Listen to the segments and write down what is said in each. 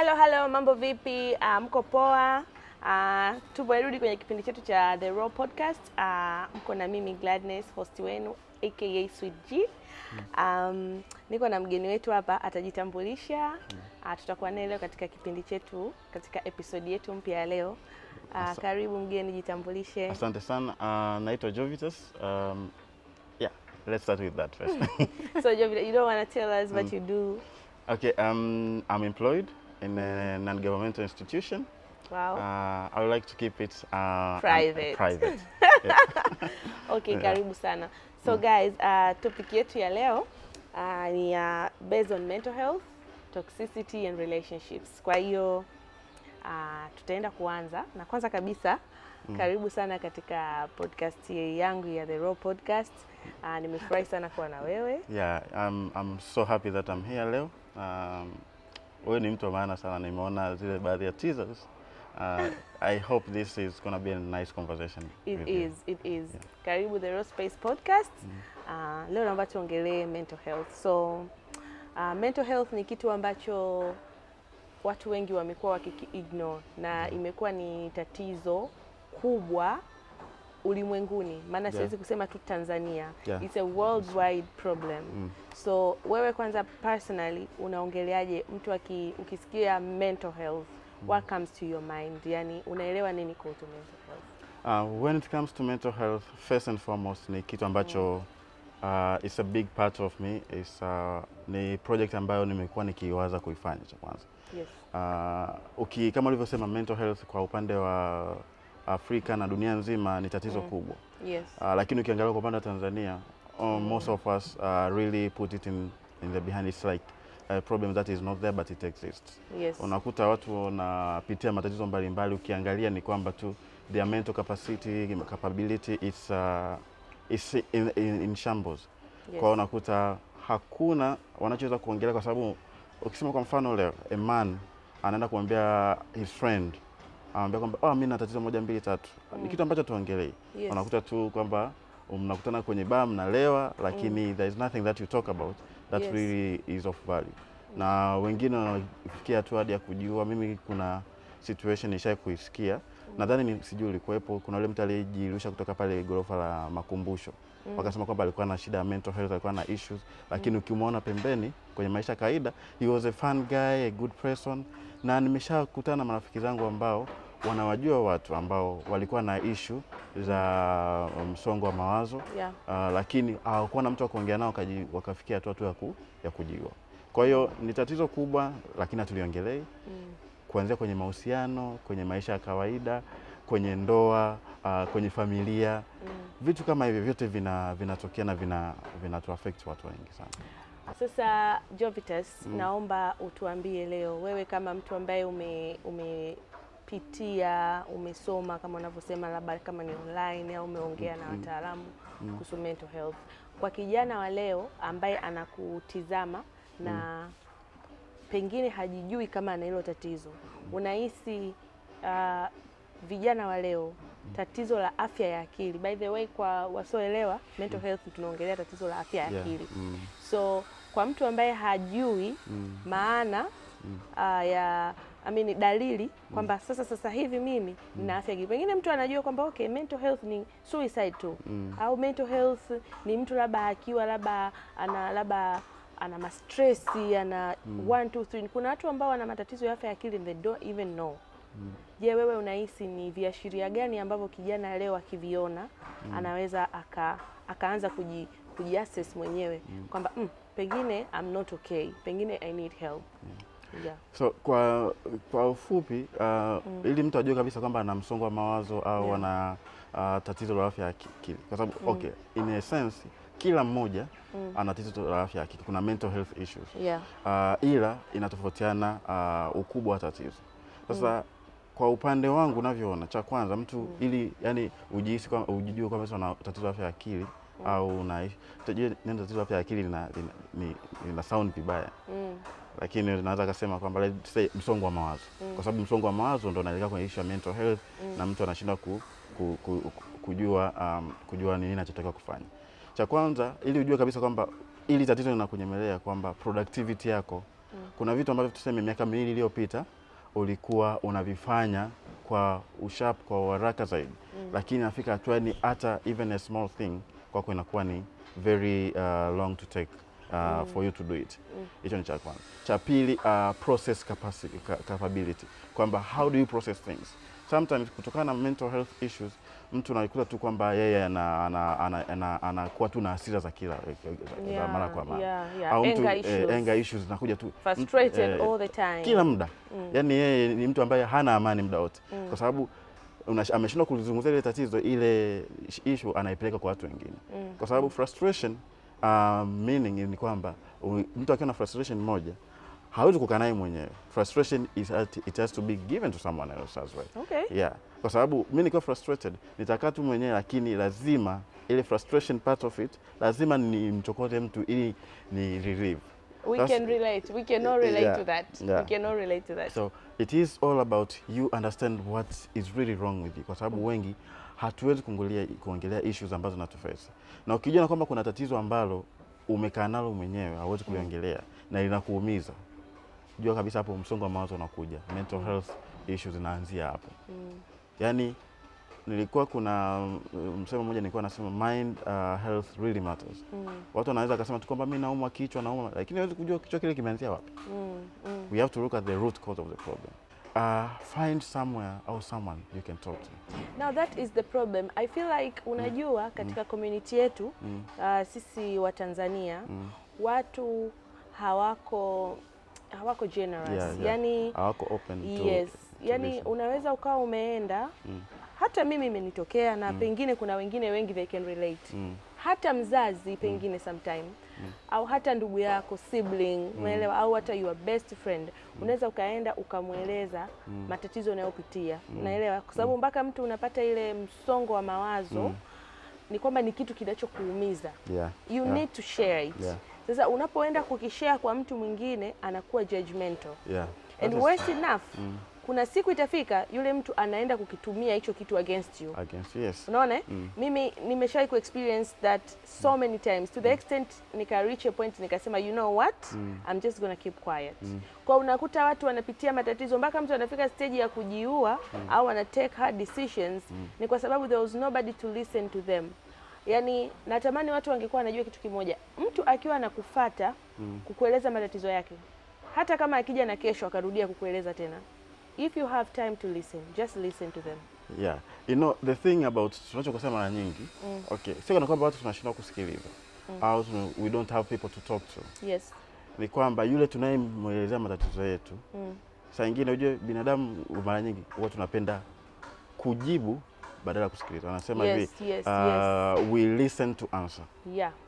Hello, mambo vipi? Mko poa? Tumerudi kwenye kipindi chetu cha The Raw Podcast. Mko na mimi Gladness, host wenu aka Sweet G. Niko na mgeni wetu hapa, atajitambulisha. Tutakuwa naye leo katika kipindi chetu, katika episode yetu mpya ya leo. Karibu mgeni, jitambulishe. Asante sana. Naitwa Jovitas. Let's start with that first. So Jovitas, you don't want to tell us what you do? Okay, I'm employed in a non-governmental institution. Wow. I would like to keep it private. Yeah. Okay, karibu sana. So guys, topic yetu ya leo ni based on mental health, toxicity and relationships. Kwa hiyo tutaenda kuanza na kwanza kabisa karibu sana katika podcast yangu ya The Raw Podcast. Nimefurahi sana kuwa na wewe. Yeah, I'm so happy that I'm here leo. Wewe ni mtu wa maana sana, nimeona zile baadhi ya teasers. I hope this is going to be a nice conversation. It is. Yeah. Karibu The Raw Space Podcast. Leo naomba tuongelee mental health. So mental health ni kitu ambacho watu wengi wamekuwa wakiki-ignore na imekuwa ni tatizo kubwa ulimwenguni. Maana siwezi kusema tu Tanzania. Yeah. It's a worldwide problem. So wewe kwanza personally unaongeleaje mtu ukisikia mental health, what comes to your mind? Yani unaelewa nini kuhusu mental health? When it comes to mental health, first and foremost ni kitu ambacho it's a big part of me. Ni project ambayo nimekuwa nikiwaza kuifanya cha kwanza. Yes. Kama ulivyosema, mental health kwa upande wa Afrika na dunia nzima ni tatizo kubwa. Yes. Lakini ukiangalia kwa upande wa Tanzania, most of us really put it in the behind. It's like a problem that is not there but it exists. Yes. Unakuta watu wanapitia matatizo mbalimbali, ukiangalia ni kwamba tu their mental capability is in shambles. Yes. Kwa unakuta hakuna wanachoweza kuongelea, kwa sababu ukisema kwa mfano leo a man anaenda kumwambia his friend, anamwambia kwamba mimi na tatizo 1 2 3, ni kitu ambacho tuongelee. Yes. Unakuta tu kwamba mnakutana kwenye bar mnalewa, lakini there is nothing that you talk about that Yes. really is of value. Na wengine wanafikia tu hadi ya kujua. Mimi kuna situation nishaye kuisikia, nadhani sijui ulikuwepo, kuna yule mtu aliyejirusha kutoka pale gorofa la Makumbusho. Wakasema kwamba alikuwa na shida ya mental health, alikuwa na issues, lakini ukimwona pembeni kwenye maisha kawaida, he was a fun guy, a good person. Na nimeshakutana na marafiki zangu ambao wanawajua watu ambao walikuwa na issue za msongo wa mawazo. Yeah. Lakini hawakuwa na mtu wa kuongea nao, wakafikia hatua ya kujiua. Kwa hiyo ni tatizo kubwa, lakini hatuliongelei. Kuanzia kwenye mahusiano, kwenye maisha ya kawaida, kwenye ndoa, kwenye familia. Vitu kama hivyo vyote vinatokea na vinatu affect watu wengi sana. Sasa Jovitas, naomba utuambie leo, wewe kama mtu ambaye umepitia, umesoma kama unavyosema, labda kama ni online au umeongea na wataalamu kuhusu mental health, kwa kijana wa leo ambaye anakutizama na pengine hajijui kama ana hilo tatizo, unahisi vijana wa leo tatizo la afya ya akili, by the way, kwa wasioelewa mental health tunaongelea tatizo la afya ya akili. So kwa mtu ambaye hajui maana ya dalili kwamba sasa hivi mimi nina afya ya akili, pengine mtu anajua kwamba okay, mental health ni suicide tu, au mental health ni mtu labda akiwa labda ana stress, ana 1 2 3. Kuna watu ambao wana matatizo ya afya ya akili and they don't even know. Je, wewe unahisi ni viashiria gani ambavyo kijana leo akiviona anaweza akaanza kujiassess mwenyewe kwamba pengine I'm not okay, pengine I need help? Yeah. So kwa ufupi, ili mtu ajue kabisa kwamba ana msongo wa mawazo au ana tatizo la afya ya akili, kwa sababu okay, in a sense kila mmoja ana tatizo la afya ya akili, kuna mental health issues. Yeah. Ila inatofautiana ukubwa wa tatizo. Sasa kwa upande wangu unavyoona, cha kwanza mtu ili yani ujijue kwamba una tatizo la afya ya akili au unaishi, tujue neno tatizo la afya ya akili lina sound vibaya. Lakini naweza kusema kwamba let's say msongo wa mawazo. Kwa sababu msongo wa mawazo ndio unaelekea kwenye issue ya mental health, na mtu anashindwa kujua nini anachotaka kufanya. Cha kwanza, ili ujue kabisa kwamba ili tatizo linakunyemelea, kwamba productivity yako Kuna vitu ambavyo tuseme miaka 2 iliyopita ulikuwa unavifanya kwa usharp, kwa haraka zaidi, lakini nafika hatua ni hata even a small thing kwako inakuwa ni very long to take for you to do it. Hicho ni cha kwanza. Cha pili, process capability, kwamba how do you process things. Sometimes kutokana na mental health issues mtu anaikuta tu kwamba yeye anakuwa tu na hasira za kila za mara kwa mara, au mtu anger issues zinakuja tu frustrated all the time, kila muda. Yani yeye ni mtu ambaye hana amani muda wote, kwa sababu ameshindwa kulizungumzia ile tatizo, ile issue anaipeleka kwa watu wengine, kwa sababu frustration meaning ni kwamba mtu akiwa na frustration moja hawezi kukaa naye mwenyewe. Frustration it has to be given to someone else as well. Okay. Yeah. Kwa sababu mimi nikiwa frustrated nitakaa tu mwenyewe, lakini lazima ile frustration part of it lazima nimchokote mtu ili ni relieve. We can relate. We can all relate to that. We can all relate to that. So it is all about you understand what is really wrong with you, kwa sababu wengi hatuwezi kuongelea issues ambazo natuface. Na ukijua kwamba kuna tatizo ambalo umekaa nalo mwenyewe hauwezi kuliongelea na linakuumiza, jua kabisa hapo msongo wa mawazo unakuja. Mental health issues zinaanzia hapo. Yani nilikuwa kuna msemo mmoja nilikuwa nasema mind health really matters. Watu wanaweza kusema tu kwamba mimi naumwa kichwa, lakini hawezi kujua kichwa kile kimeanzia wapi. We have to look at the root cause of the problem. Find somewhere or someone you can talk to. Now that is the problem. I feel like unajua katika community yetu sisi wa Tanzania watu hawako generous. Yani hawako open to. Yes. Yani unaweza ukawa umeenda hata mimi imenitokea na pengine kuna wengine wengi they can relate. Hata mzazi pengine sometime au hata ndugu yako sibling, umeelewa, au hata your best friend unaweza ukaenda ukamweleza matatizo unayopitia, unaelewa, kwa sababu mpaka mtu unapata ile msongo wa mawazo ni kwamba ni kitu kinachokuumiza. You need to share it. Sasa unapoenda kukishare kwa mtu mwingine anakuwa judgmental. And worse enough, kuna siku itafika yule mtu anaenda kukitumia hicho kitu against you. Yes. Unaona? Mimi nimeshai ku experience that so many times to the extent nika reach a point nikasema you know what? I'm just gonna keep quiet. Kwa unakuta watu wanapitia matatizo mpaka mtu anafika stage ya kujiua au ana take hard decisions ni kwa sababu there was nobody to listen to them. Yani natamani watu wangekuwa wanajua kitu kimoja. Mtu akiwa anakufuata kukueleza matatizo yake, hata kama akija na kesho akarudia kukueleza tena, if you have time to listen, just listen to them. Yeah. You know, the thing about tunachokosema mara nyingi, okay, sio kana kwamba watu tunashindwa kusikiliza au we don't have people to talk to. Yes. Ni kwamba yule tunayemwelezea matatizo yetu, saa nyingine unajua binadamu mara nyingi huwa tunapenda kujibu badala ya kusikiliza. Wanasema hivi, we listen to answer.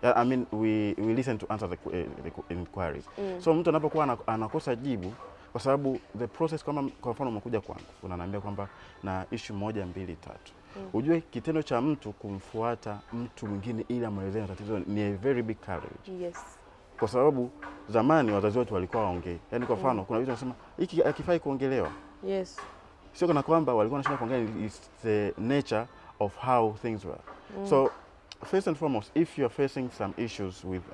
I mean we listen to answer the inquiries. So mtu anapokuwa anakosa jibu kwa sababu the process, kama kwa mfano umekuja kwangu unaniambia kwamba na issue 1, 2, 3. Ujue kitendo cha mtu kumfuata mtu mwingine ili amuelezee tatizo ni a very big courage. Kwa sababu zamani wazazi wetu walikuwa waongee. Yaani kwa mfano kuna vitu wanasema hiki akifai kuongelewa. Sio kana kwamba walikuwa wanashinda kuongea, it's the nature of how things were. So first and foremost, if you are facing some issues with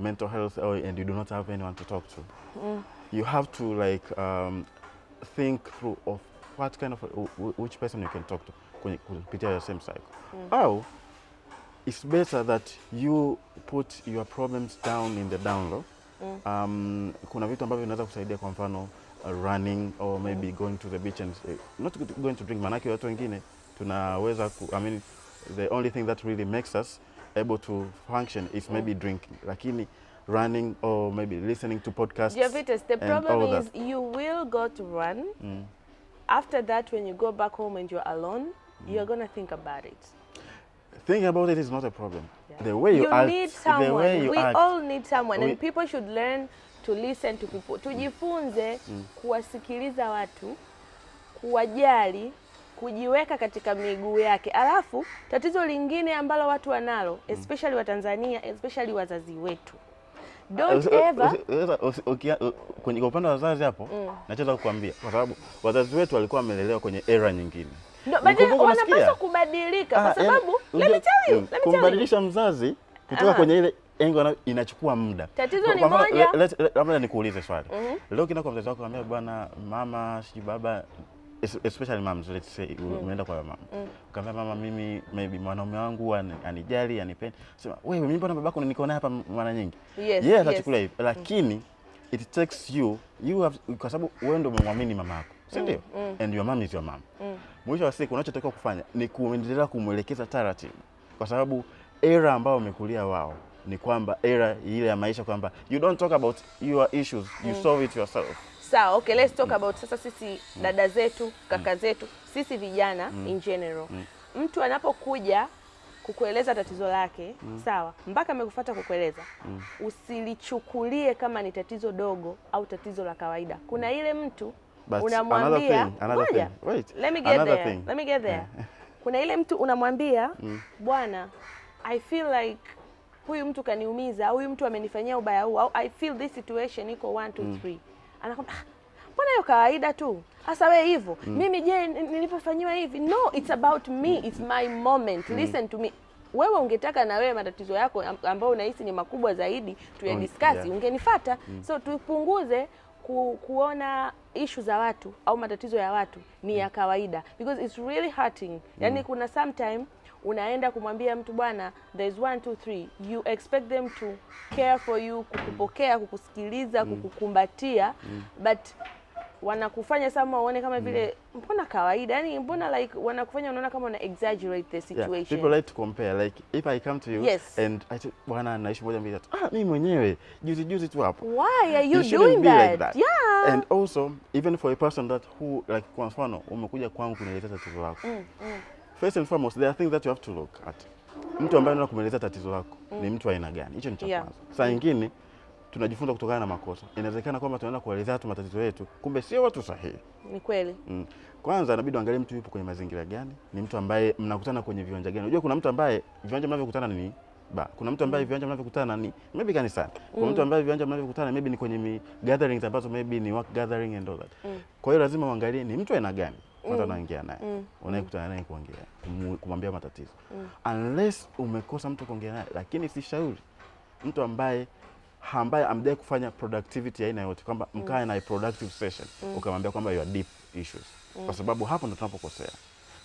mental health and you do not have anyone to talk to, you have to like think through of what kind of which person you can talk to kupitia the same cycle. Au it's better that you put your problems down in the down low. Kuna vitu ambavyo vinaweza kusaidia, kwa mfano running or maybe going to the beach and not going to drink. Manake watu wengine tunaweza I mean the only thing that really makes us able to function is maybe drinking, lakini running or maybe listening to podcasts. Javitas, the problem is you will go to run. After that, when you go back home and you're alone, you're going to think about it. Thinking about it is not a problem. The way you act, need someone. The way you we act, all need someone, and people should learn to listen to people. Tujifunze kuwasikiliza watu, kuwajali, kujiweka katika miguu yake. Alafu tatizo lingine ambalo watu wanalo, especially wa Tanzania, especially wazazi wetu, don't ever kwenye upande wa wazazi hapo, nachoweza kukuambia, kwa sababu wazazi wetu walikuwa wamelelewa kwenye era nyingine. Wanapaswa kubadilika kwa sababu let me tell you, kumbadilisha mzazi kutoka kwenye ile inachukua muda. Tatizo ni moja. Labda nikuulize swali. Leo kina kwa mzazi wako anambia bwana mama si baba, especially moms, let's say umeenda kwa mama. Ukamwambia mama, mimi maybe mwanaume wangu anijali, anipenda. Sema wewe mimi mbona babako niko hapa mara nyingi? Yes, atachukulia hivi. Lakini it takes you have, kwa sababu wewe ndio umemwamini mama yako, si ndio? And your mom is your mom. Mwisho wa siku unachotakiwa kufanya ni kuendelea kumwelekeza taratibu, kwa sababu era ambao umekulia wao ni kwamba era ile ya maisha kwamba you don't talk about your issues, you solve it yourself. Sawa, okay, let's talk about sasa sisi dada zetu, kaka zetu, sisi vijana in general. Mtu anapokuja kukueleza tatizo lake, sawa, mpaka amekufuata kukueleza, usilichukulie kama ni tatizo dogo au tatizo la kawaida. Kuna ile mtu unamwambia, wait, let me get there. Kuna ile mtu unamwambia, bwana, I feel like huyu mtu kaniumiza, au huyu mtu amenifanyia ubaya huu, au I feel this situation iko 1 2 3. Anakwambia mbona hiyo kawaida tu, hasa wewe hivyo. Mimi je, nilipofanyiwa hivi? No, it's about me, it's my moment. Listen to me. Wewe ungetaka na wewe matatizo yako ambayo unahisi ni makubwa zaidi tuyadiscuss, ungenifuata. So tupunguze kuona issue za watu au matatizo ya watu ni ya kawaida, because it's really hurting. Yani kuna sometime unaenda kumwambia mtu bwana, there's 1 2 3, you expect them to care for you, kukupokea, kukusikiliza, kukukumbatia, but wanakufanya sama uone kama vile mbona kawaida, yani mbona like wanakufanya unaona kama una exaggerate the situation. Yeah, people like to compare, like if I come to you and I say bwana naishi moja mbili tatu, mimi mwenyewe juzi tu hapo. Why are you doing that? Like that? Yeah. And also even for a person that who like kwa mfano umekuja kwangu kunieleza tatizo lako. First and foremost, there are things that you have to look at. Mtu ambaye anakuja kueleza tatizo lako ni mtu aina gani? Hicho ni cha kwanza. Saa nyingine tunajifunza kutokana na makosa. Inawezekana kwamba tunaenda kueleza tu matatizo yetu, kumbe sio watu sahihi. Ni kweli. Kwanza inabidi uangalie mtu yupo kwenye mazingira gani, ni mtu ambaye mnakutana kwenye viwanja gani. Unajua kuna mtu ambaye viwanja mnavyokutana ni kuna mtu ambaye viwanja mnavyokutana ni maybe kanisani. Kuna mtu ambaye viwanja mnavyokutana maybe ni kwenye gatherings ambazo maybe ni work gathering and all that. Kwa hiyo lazima uangalie ni mtu aina gani kwanza unaingia naye. Unayekutana naye kuongea, kumwambia matatizo. Unless umekosa mtu kuongea naye, lakini si shauri mtu ambaye amdai kufanya productivity aina yote, kwamba mkae na a productive session ukamwambia kwamba your deep issues, kwa sababu hapo ndo tunapokosea.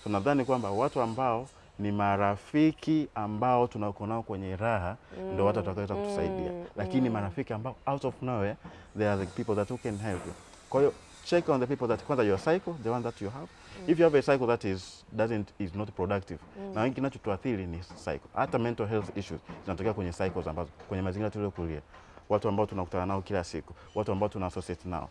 So nadhani kwamba watu ambao ni marafiki ambao tunako nao kwenye raha ndio watu watakaweza kutusaidia, lakini marafiki ambao out of nowhere they are the people that who can help you. Kwa hiyo check on the people that kwanza your cycle, the one that you have. If you have a cycle that is not productive, na wengi kinachotuathiri ni cycle. Hata mental health issues zinatokea kwenye cycles ambazo kwenye mazingira tuliokulia. Watu ambao tunakutana nao kila siku, watu ambao tuna associate nao.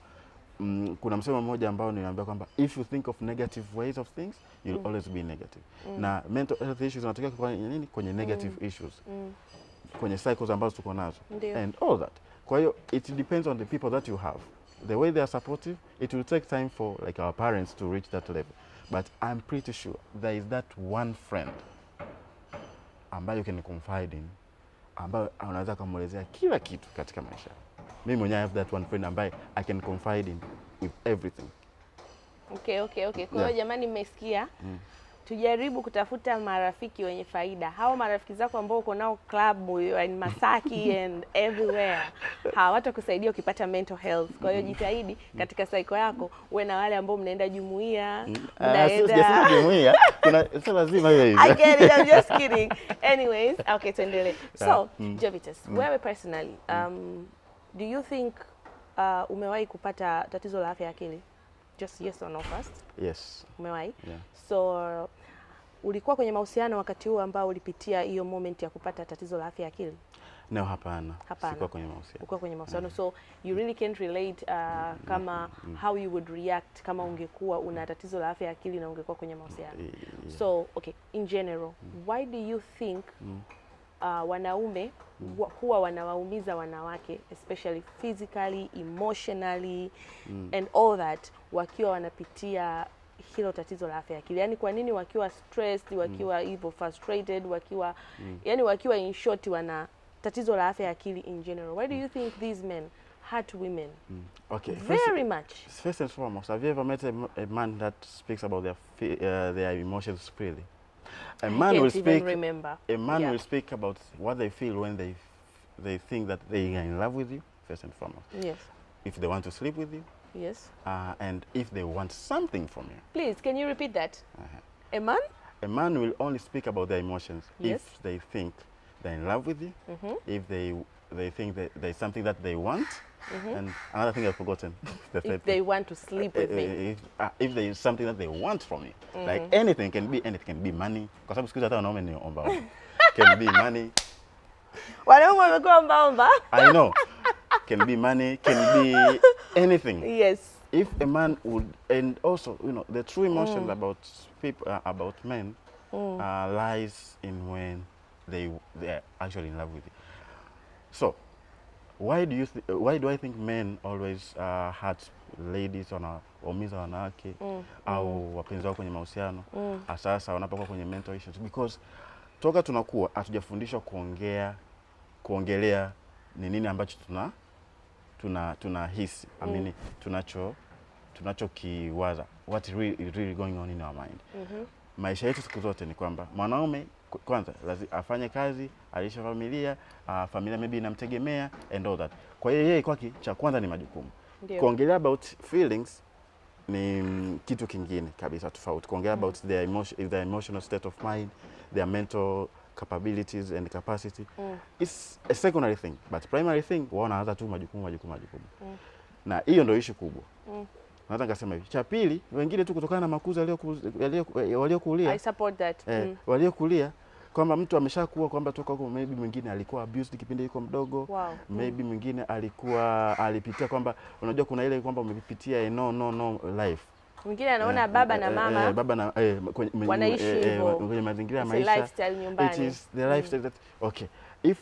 Kuna msemo mmoja ambao niliambia kwamba if you think of negative ways of things, you'll always be negative. Na mental health issues zinatokea kwenye nini? Kwenye negative issues. Kwenye cycles ambazo tuko nazo. And all that. Kwa hiyo it depends on the people that you have. The way they are supportive, it will take time for like our parents to reach that level. But I'm pretty sure there is that one friend ambayo you can confide in, ambayo unaweza kumuelezea kila kitu katika maisha. Mimi mwenyewe have that one friend ambaye I can confide in with everything. Okay. Kwa hiyo jamani, mmesikia? Tujaribu kutafuta marafiki wenye faida. Hao marafiki zako ambao uko nao club in Masaki and everywhere, hawatakusaidia ukipata mental health. Kwa hiyo jitahidi katika cycle yako uwe na wale ambao mnaenda jumuiya, mnaenda jumuiya. Sio lazima hiyo hiyo. I get it, I'm just kidding. Anyways, okay, tuendelee. So, Jovitus, wewe personally, do you think umewahi kupata tatizo la afya ya akili? Just yes or no first? Yes. Umewahi? Yeah. So ulikuwa kwenye mahusiano wakati huo ambao ulipitia hiyo moment ya kupata tatizo la afya ya akili? No, hapana. Sikuwa kwenye mahusiano. Ulikuwa kwenye mahusiano. So you really can't relate kama how you would react kama ungekuwa una tatizo la afya ya akili na ungekuwa kwenye mahusiano. So okay, in general, why do you think wanaume huwa wanawaumiza wanawake, especially physically, emotionally and all that, wakiwa wanapitia hilo tatizo la afya ya akili? Yani kwa nini wakiwa stressed, wakiwa hivyo frustrated, wakiwa yani wakiwa in short wana tatizo la afya ya akili in general? Why do you think these men hurt women? Okay. Very much. First and foremost, have you ever met a man that speaks about their emotions freely? A man will speak. A man will speak about what they feel when they they think that they are in love with you, first and foremost. Yes. If they want to sleep with you. Yes. And if they want something from you. Please, can you repeat that? A man? A man will only speak about their emotions if they think they're in love with you, if they think that there's something that they want, and another thing I've forgotten. If they want to sleep with me. If there's something that they want from you. Like anything can be money. Because I'm squeezing wanaume ni omba. Can be money. Wanaume wamekuwa omba. I know. Can be money, can be anything. Yes. If a man would, and also, you know, the true emotion about people, about men, lies in when they are actually in love with you. So, why do I think men always hurt ladies wanaumiza wanawake au wapenzi wao kwenye mahusiano hasa wanapokuwa kwenye mental issues? Because toka tunakuwa hatujafundishwa kuongelea ni nini ambacho tunahisi, tunachokiwaza, what is really going on in our mind. Maisha yetu siku zote ni kwamba mwanaume kwanza lazima afanye kazi, alishe familia, familia maybe inamtegemea and all that. Kwa hiyo yeye kwake cha kwanza ni majukumu. Kuongelea about feelings ni kitu kingine kabisa tofauti. Kuongelea about their emotional state of mind, their mental capabilities and capacity. It's a secondary thing, but primary thing wanaanza tu majukumu. Na hiyo ndio issue kubwa. Naweza nikasema hivi. Cha pili, wengine tu kutokana na makuzi waliokulia. I support that. Waliokulia kwamba mtu ameshakuwa kwamba toka huko maybe mwingine alikuwa abused kipindi yuko mdogo. Maybe mwingine alipitia kwamba unajua kuna ile kwamba umepitia no life. Mwingine anaona baba na mama wanaishi kwenye mazingira ya maisha. Lifestyle nyumbani. It is the lifestyle that okay, if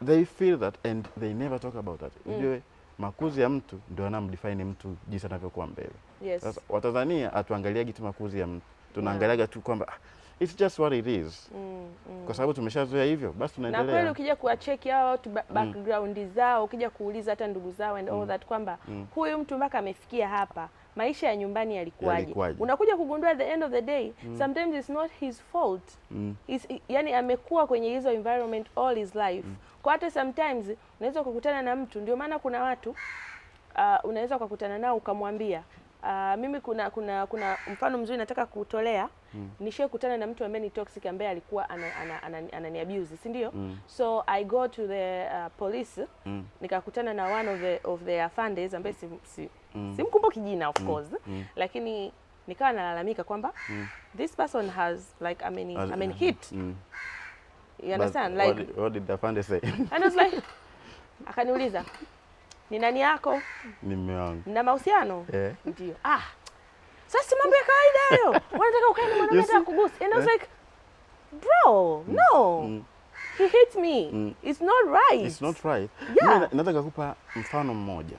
they feel that and they never talk about that. Unajua makuzi ya mtu ndio yanamdefine mtu jinsi anavyokuwa mbele. Yes. Sasa Watanzania atuangaliaje tu makuzi ya mtu. Tunaangaliaga tu kwamba it's just what it is. Kwa sababu tumeshazoea hivyo, basi tunaendelea. Na kweli ukija kuwacheki hao watu background zao, ukija kuuliza hata ndugu zao and all that kwamba huyu mtu mpaka amefikia hapa, maisha ya nyumbani yalikuwaje? Unakuja kugundua at the end of the day, sometimes it's not his fault. Yani amekuwa kwenye hizo environment all his life. Kwa hata sometimes unaweza kukutana na mtu, ndio maana kuna watu unaweza kukutana nao ukamwambia mimi kuna mfano mzuri nataka kutolea. Nishakutana na mtu ambaye ni toxic ambaye alikuwa anani abuse, si ndio? So I go to the police, nikakutana na one of the afanders ambaye simkumbuki jina of course, lakini nikawa nalalamika kwamba this person has like hit. You understand? Like what did the afande say? And I was like, akaniuliza, ni nani yako? Ni mume wangu. Na mahusiano? Ndio. Sasa mambo ya kawaida hayo. Wanataka ukae na mwanaume hata kugusa. And I was like, bro, no. He hits me. It's not right. It's not right. Yeah. Mimi nataka kukupa mfano mmoja.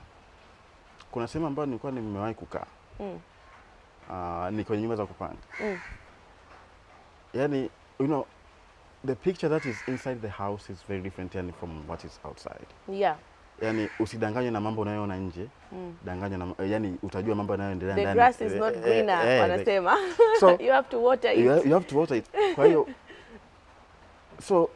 Kuna sehemu ambayo nilikuwa nimewahi kukaa. Ni kwenye nyumba za kupanga. Yani, you know, the picture that is inside the house is very different from what is outside. Yeah. Yani usidanganywe na mambo unayoona nje. Danganywa na yani utajua mambo yanayoendelea ndani. The grass is not greener, wanasema. So you have to water it. You have to water it. Kwa hiyo so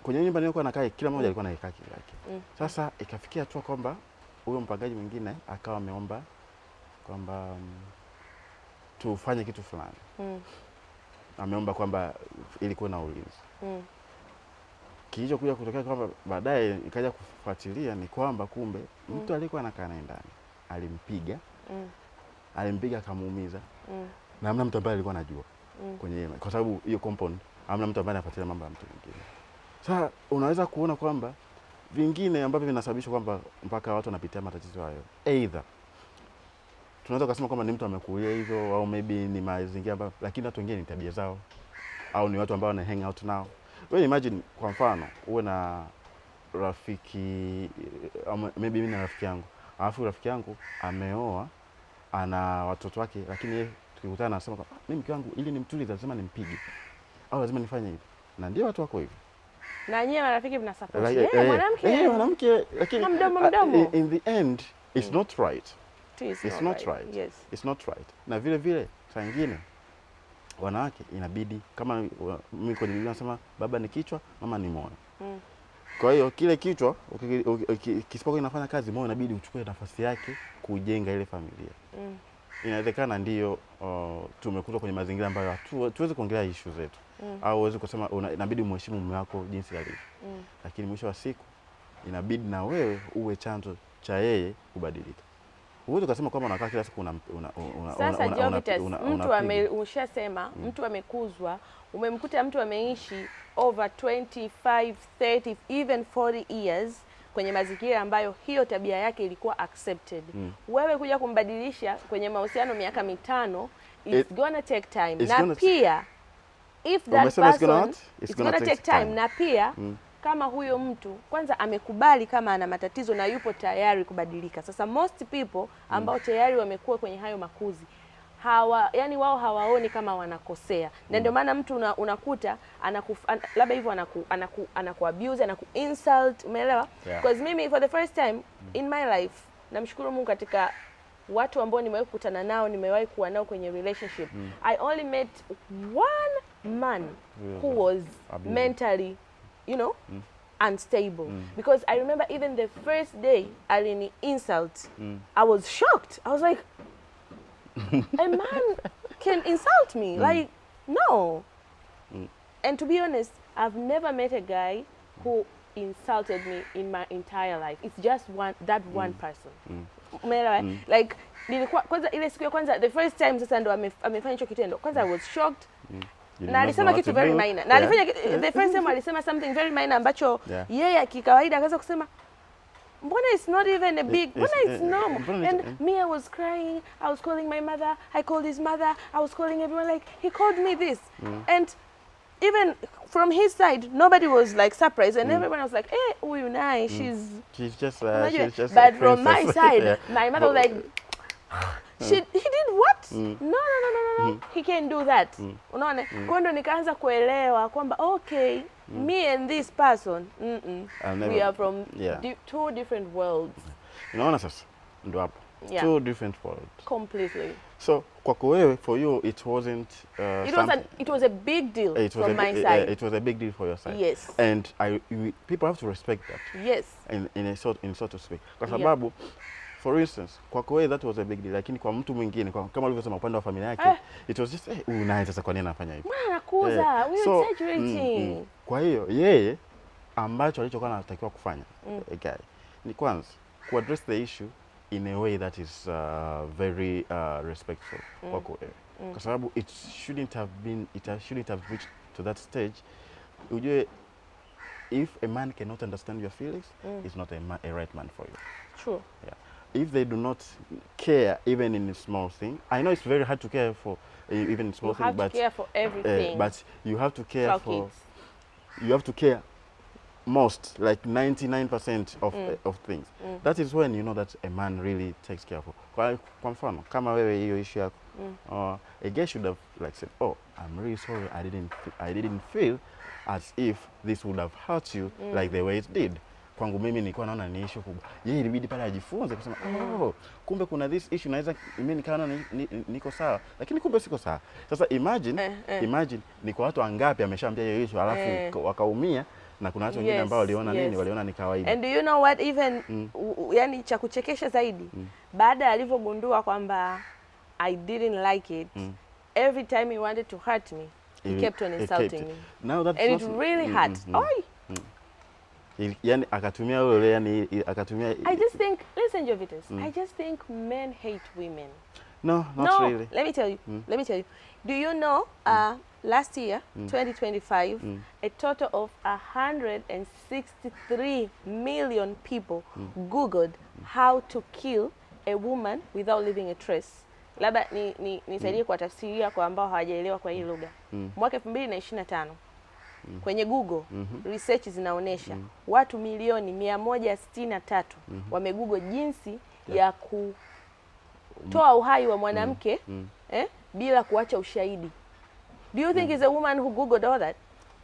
kwenye nyumba nilikuwa nakaa kila mmoja alikuwa anakaa kivyake. Sasa ikafikia tu kwamba huyo mpangaji mwingine akawa ameomba kwamba tufanye kitu fulani. Ameomba kwamba ilikuwa na ulinzi. Kilichokuja kutokea kwamba baadaye ikaja kufuatilia ni kwamba kumbe mtu alikuwa anakaa naye ndani alimpiga akamuumiza, na hamna mtu ambaye alikuwa anajua kwenye hiyo, kwa sababu hiyo compound hamna mtu ambaye anafuatilia mambo ya mtu mwingine. Sasa unaweza kuona kwamba vingine ambavyo vinasababisha kwamba mpaka watu wanapitia matatizo hayo, either tunaweza kusema kwamba ni mtu amekulia hivyo au maybe ni mazingira ambayo, lakini watu wengine ni tabia zao au ni watu ambao wana hang out nao. Wewe imagine kwa mfano uwe na rafiki maybe mimi na rafiki yangu, alafu rafiki yangu ameoa, ana watoto wake, lakini yeye tukikutana anasema kwamba mimi mke wangu ili nimtulize lazima nimpige au lazima nifanye hivi. Na ndio watu wako hivyo. Na nyie marafiki mna support. Mwanamke lakini mdomo. In the end it's not right. It's not right. Yes. It's not right. Na vile vile saa nyingine wanawake inabidi kama mimi kwenye Biblia nasema baba ni kichwa, mama ni moyo. Kwa hiyo kile kichwa kisipokuwa kinafanya kazi, moyo inabidi uchukue nafasi yake kujenga ile familia. Inawezekana ndio tumekutwa kwenye mazingira ambayo tuweze kuongelea issue zetu. Au uweze kusema inabidi umheshimu mume wako jinsi alivyo. Lakini mwisho wa siku inabidi na wewe uwe chanzo cha yeye kubadilika. Uweze kusema kwamba unakaa kila siku sasa Jovitas, mtu ushasema mtu amekuzwa, umemkuta mtu ameishi over 25, 30, even 40 years kwenye mazingira ambayo hiyo tabia yake ilikuwa accepted. Wewe kuja kumbadilisha kwenye mahusiano miaka 5, it's gonna take time. Na pia if that person it's gonna take time. Na pia kama huyo mtu kwanza amekubali kama ana matatizo na yupo tayari kubadilika. Sasa most people ambao tayari wamekuwa kwenye hayo makuzi yani wao hawaoni kama wanakosea. Na ndio maana mtu unakuta labda hivyo anaku abuse, anaku insult, umeelewa? Because mimi for the first time in my life namshukuru Mungu katika watu ambao nimewahi kukutana nao, nimewahi kuwa nao kwenye relationship. I only met one man who was mentally, you know, unstable. Because I remember even the first day alini insult, I was shocked. I was like, a man can insult me? Like, no. And to be honest, I've never met a guy who insulted me in my entire life. It's just that one person. Like, nilikuwa kwanza ile siku ya kwanza, the first time sasa ndo amefanya hicho kitendo. Kwanza I was shocked. Na alisema kitu very minor. Na alifanya the first time alisema something very minor ambacho yeye kikawaida akaanza kusema mbona it's not even a big, mbona it's normal. And me, I was crying, I was calling my mother, I called his mother, I was calling everyone, like, he called me this. And even from his side, nobody was like surprised, and everyone was like, "Eh, huyu naye, she's just But from my side, my mother was like, he did what? No. He can't do that. Unaona? Kwa ndo nikaanza kuelewa kwamba okay, me and this person, we are from two different worlds. Unaona sasa? Ndo hapo. Two different worlds. Completely. So kwako wewe, for you it wasn't it was a big deal from my side. It was a big deal for your side. Yes. And people have to respect that. Yes. In so to speak. Kwa sababu for instance, kwako wewe that was a big deal, lakini kwa mtu mwingine kama ulivyosema upande wa familia yake it was just unaye sasa kwa nini anafanya hivyo? Mbona anakuza? We are exaggerating. Kwa hiyo yeye ambacho alichokuwa anatakiwa kufanya ni kwanza ku address the issue in a way that is very respectful kwako wewe. Kwa sababu it shouldn't have reached to that stage. Ujue if a man cannot understand your feelings, he's not a right man for you. True. Yeah. If they do not care even in a small thing, I know it's very hard to care for even in small things, but you have to care for everything. But you have to care you have to care most, like 99% of things. That is when you know that a man really takes care of you. Kwa mfano, kama wewe hiyo issue yako, a guy should have like said, "Oh, I'm really sorry. I didn't feel as if this would have hurt you like the way it did." Kwangu mimi nilikuwa naona ni issue kubwa. Yeye ilibidi pale ajifunze kusema, kumbe kuna this issue, naweza mimi nikaona niko sawa, lakini kumbe siko sawa. Sasa imagine ni kwa watu wangapi ameshaambia hiyo issue alafu wakaumia, na kuna watu wengine ambao waliona waliona ni kawaida. And do you know what, even yani cha kuchekesha zaidi, baada alivyogundua kwamba I didn't like it, every time he wanted to hurt me, he kept on insulting me. Now that's and it really hurt. Yani akatumia akatumia. I just think, listen Jovitas, I just think men hate women. No, not really. Let me tell you. Do you know last year, 2025, a total of 163 million people Googled how to kill a woman without leaving a trace. Labda nisaidie kwa tafsiria kwa ambao hawajaelewa kwa hii lugha. Mwaka 2025 kwenye Google research zinaonesha watu milioni 163 wamegoogle jinsi ya kutoa uhai wa mwanamke bila kuacha ushahidi. Do you think it's a woman who googled all that?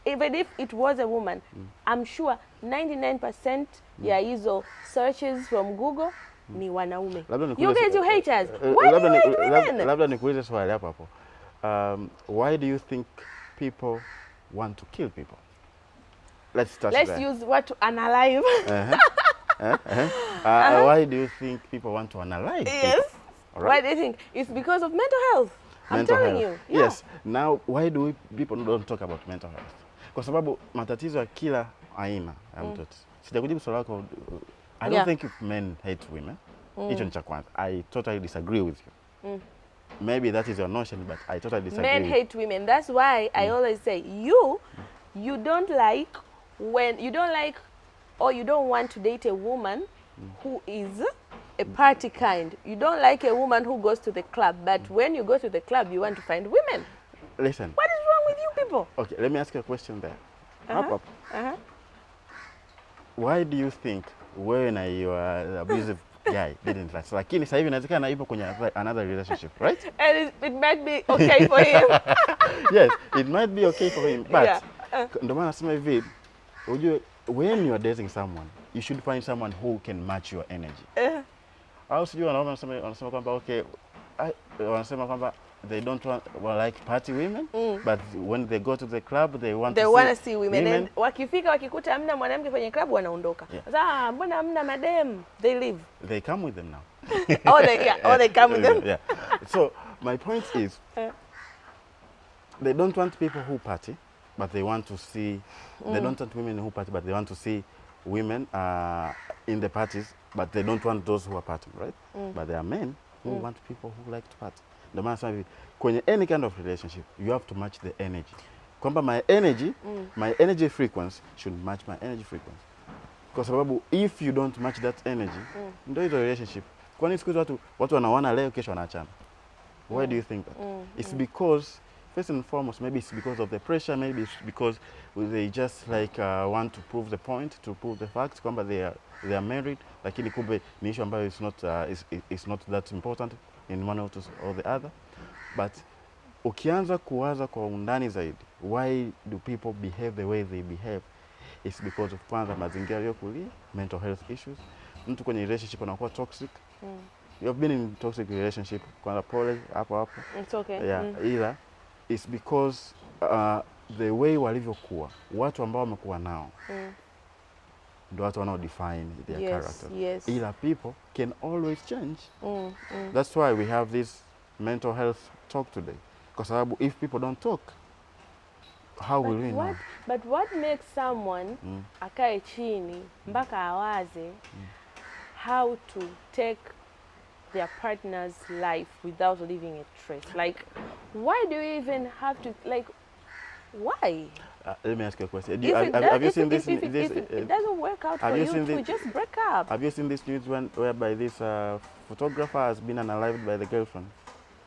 Even if it was a woman, I'm sure 99% ya hizo searches from Google ni wanaume. You guys, you haters. Why do you hate women? Labda nikuulize swali hapo. Why do you think people want to kill people? let's start Let's there. use what to analyze. Why do you think people want to analyze Yes. people? All right? Why do you think? It's because of mental health. Mental I'm telling health. you. Yeah. Yes. Now, why do people don't talk about mental health? Kwa sababu matatizo ya kila aina ya mtoto. Sijakujibu swali lako. I don't think if men hate women. Hicho ni cha kwanza. I totally disagree with you. Maybe that is your notion, but I totally disagree. Men hate women. That's why I always say you don't like when you don't like or you don't want to date a woman who is a party kind. You don't like a woman who goes to the club, but when you go to the club, you want to find women. Listen. What is wrong with you people? Okay, let me ask you a question there. Up. Why do you think when you are abusive guy didn't last? Lakini sasa hivi inawezekana ipo kwenye another relationship, right? And it might be okay for him. Yes, it might be okay for him, but Yeah. Ndio maana nasema hivi, unajua when you are dating someone, you should find someone who can match your energy. Au sijui wanasema kwamba okay, wanasema kwamba they don't want like party women, but when they go to the club they want to see women. And wakifika wakikuta hamna mwanamke kwenye club wanaondoka. Sasa mbona hamna madem? They leave. They come with them now. They come with them. Yeah. So my point is they don't want people who party, but they want to see they don't want women who party, but they want to see women in the parties, but they don't want those who are partying, right? But there are men who want people who like to party. Ndio maana sasa kwenye any kind of relationship you have to match the energy. Kwamba my energy frequency should match my energy frequency. Kwa sababu if you don't match that energy, ndio hizo relationship. Kwani siku hizo watu wanaoana leo kesho wanaachana. Why do you think that? It's because first and foremost, maybe it's because of the pressure, maybe it's because they just like want to prove the point, to prove the fact kwamba they are married, lakini kumbe ni issue ambayo is not that important in one or the other. But ukianza kuwaza kwa undani zaidi, why do people behave the way they behave? It's because of kwanza mazingira yaliyokulia, mental health issues. Mtu kwenye relationship anakuwa toxic. You have been in toxic relationship, kwanza pole hapo. It's okay. Yeah, ila it's because the way walivyokuwa, watu ambao wamekuwa nao ndio watu wanao define their character. Yes. Ila people can always change. That's why we have this mental health talk today. Kwa sababu if people don't talk, how will we know? But what makes someone akae chini mpaka awaze how to take their partner's life without leaving a trace? Like, why do you even have to, like, why? Let me ask you a question. Have you seen this? If it doesn't work out for you to just break up. Have you seen this news whereby this photographer has been unalived by the girlfriend?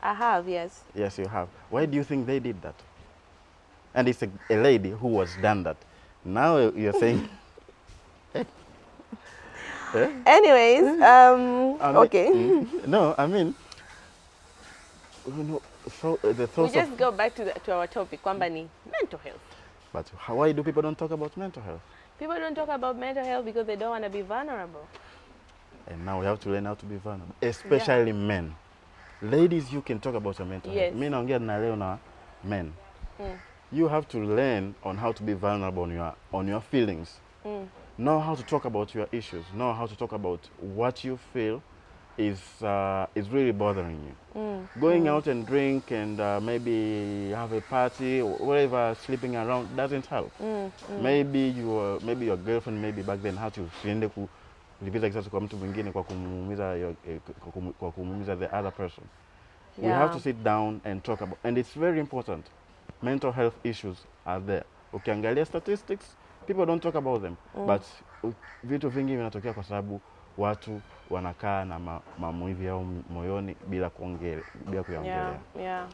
I have, yes. Yes, you have. Why do you think they did that? And it's a lady who was done that. Now you're saying... Anyways, okay. No, I mean... So the we just go back to our topic, kwamba ni mental health. But why do people don't talk about mental health? People don't talk about mental health because they don't want to be vulnerable. And now we have to learn how to be vulnerable, especially men. Ladies, you can talk about your mental health. Mimi naongea na leo na men. You have to learn on how to be vulnerable on your feelings. Know how to talk about your issues. Know how to talk about what you feel is really bothering you. Going out and drink and maybe have a party or whatever, sleeping around doesn't help. Maybe your girlfriend maybe back then had to usiende kulipiza kisasi kwa mtu mwingine kwa kumuumiza the other person. We have to sit down and talk about, and it's very important. Mental health issues are there. Ukiangalia statistics, people don't talk about them, but vitu vingi vinatokea kwa sababu watu wanakaa na maumivu yao moyoni bila kuyaongelea.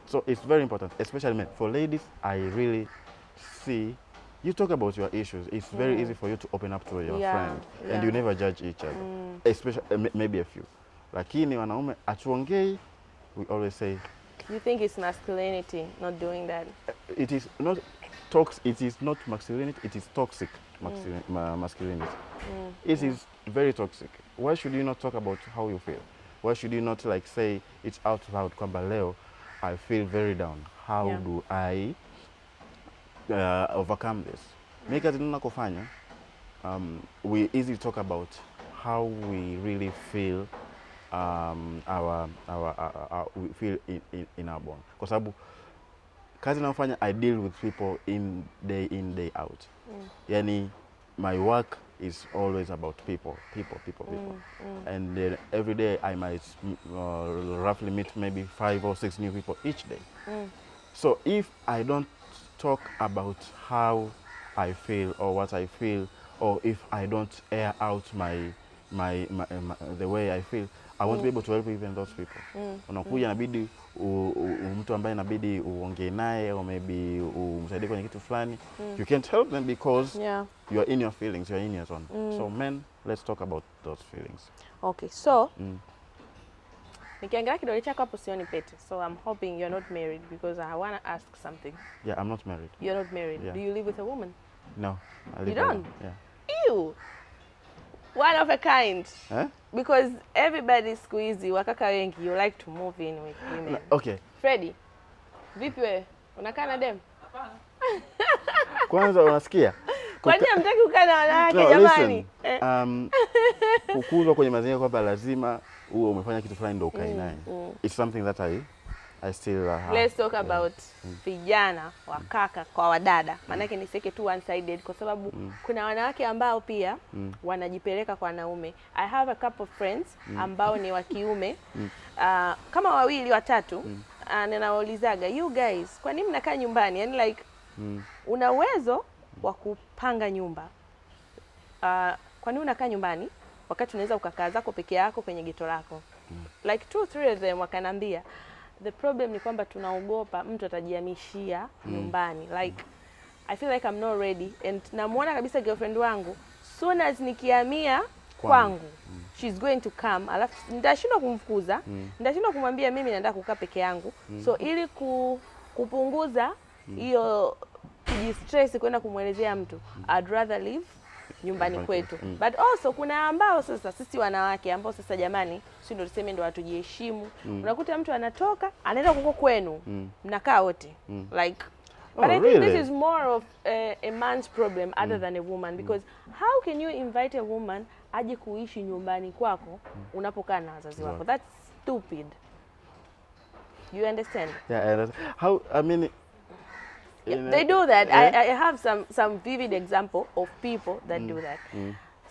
So it's very important, especially men. For ladies, I really see you talk about your issues. It's very easy for you to open up to your friend, and you never judge each other, especially maybe a few. Lakini wanaume atuongei, we always say. You think it's masculinity not doing that? It is not toxic. It is not masculinity. It is toxic masculinity. It is very toxic. Why should you not talk about how you feel? Why should you not like say it out loud? Kwamba leo, I feel very down. How do I overcome this? Mimi kazi ninakofanya, we easily talk about how we really feel, we feel in our bond. Kwa sababu kazi ninayofanya, I deal with people in, day out. Yani my work is always about people. And every day I might roughly meet maybe 5 or 6 new people each day. So if I don't talk about how I feel or what I feel, or if I don't air out the way I feel, I won't be able to help even those people. Unakuja inabidi mtu ambaye inabidi uongee naye au maybe umsaidie kwenye kitu fulani, you can't help them because you are in your feelings, you are in your zone. So men, let's talk about those feelings. Okay, so nikiangalia kidole chako hapo sioni pete. So I'm hoping you're not married because I want to ask something. Yeah, I'm not married. You're not married. Yeah. Do you live with a woman? No, I live You don't? alone. Yeah. Ew. One of a kind. Eh? Because everybody squeezy, wakaka wengi, you like to move in with women. Okay. Freddy, vipi wewe? Unakaa na dem? Hapana. Kwanza unasikia? Kwa nini hamtaki kukaa na wanawake No, jamani? listen, kukuzwa kwenye mazingira kwamba lazima uwe umefanya kitu fulani ndio ukae naye. It's something that I still have. Let's talk about vijana wakaka kwa wadada. Maanake niseke tu one sided kwa sababu kuna wanawake ambao pia wanajipeleka kwa wanaume. I have a couple of friends ambao ni wa kiume kama 2 watatu, ninawaulizaga, you guys, kwa nini mnakaa nyumbani? Yani like una uwezo wa kupanga nyumba. Kwa nini unakaa nyumbani wakati unaweza ukakaa zako peke yako kwenye geto lako? Like 2-3 of them wakanambia the problem ni kwamba tunaogopa mtu atajihamishia nyumbani. Like I feel like I'm not ready, and namuona kabisa girlfriend wangu soon as nikihamia kwangu she's going to come, alafu nitashindwa kumfukuza, nitashindwa kumwambia mimi naenda kukaa peke yangu. So ili kupunguza hiyo kujistress kwenda kumwelezea mtu, I'd rather live nyumbani kwetu. But also kuna ambao sasa sisi wanawake ambao sasa jamani, si ndio tuseme ndio watujiheshimu. Unakuta mtu anatoka anaenda huko kwenu, mnakaa wote. Like but I think this is more of a man's problem other than a woman, because how can you invite a woman aje kuishi nyumbani kwako unapokaa na wazazi wako? That's stupid. You understand? Yeah, I understand. How, I mean, yeah, they do that. I have some vivid example of people that do that.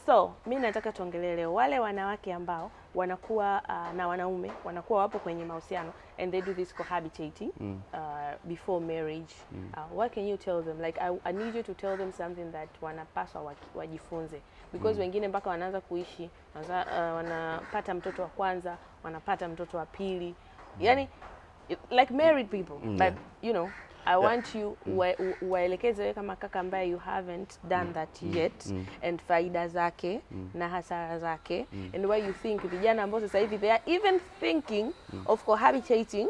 So mimi nataka tuongelee leo wale wanawake ambao wanakuwa na wanaume wanakuwa wapo kwenye mahusiano and they do this cohabitating before marriage. What can you tell them? Like I need you to tell them something that wanapaswa wajifunze, because wengine mpaka wanaanza kuishi wanapata mtoto wa kwanza, wanapata mtoto wa pili, yani like married people. But you know, I want you waelekeze wewe kama kaka ambaye you haven't done that yet, and faida zake na hasara zake, and why you think vijana ambao sasa hivi they are even thinking of cohabitating,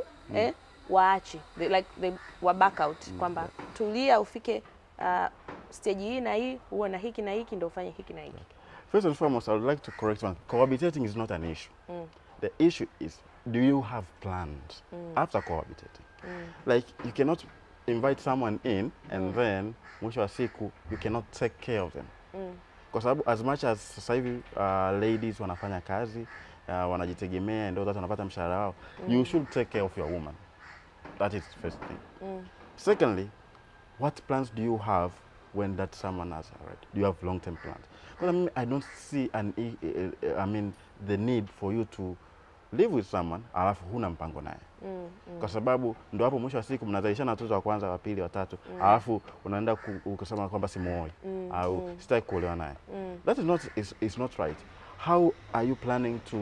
waache they back out, kwamba tulia ufike stage hii na hii, uwe na hiki na hiki ndio ufanye hiki na hiki. First and foremost, I would like to correct one. Cohabitating is not an issue. The issue is, do you have plans after cohabitating? Like you cannot invite someone in and then mwisho wa siku you cannot take care of them. Kwa sababu as much as sasa hivi ladies wanafanya kazi, wanajitegemea, ndio watu wanapata mshahara wao, you should take care of your woman. That is the first thing. Secondly, what plans do you have when that someone has already? Do you have long-term plans? Because I don't see the need for you to live with someone alafu huna mpango naye. Kwa sababu ndio hapo mwisho wa siku mnazalishana watoto wa kwanza, wa pili, wa tatu, alafu unaenda ukasema kwamba simuoi au sitaki kuolewa naye. That is not right. How are you planning to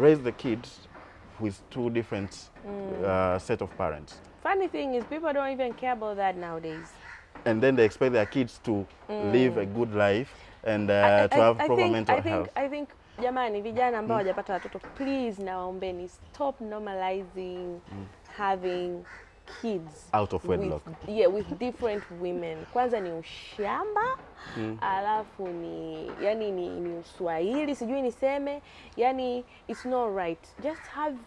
raise the kids with 2 different set of parents? Funny thing is people don't even care about that nowadays. And then they expect their kids to live a good life and to have proper mental health. I think jamani, vijana ambao hawajapata watoto, please nawaombeni, stop normalizing having kids out of wedlock. With different women. Kwanza ni ushamba, alafu ni uswahili, sijui niseme, yani it's not right. Just have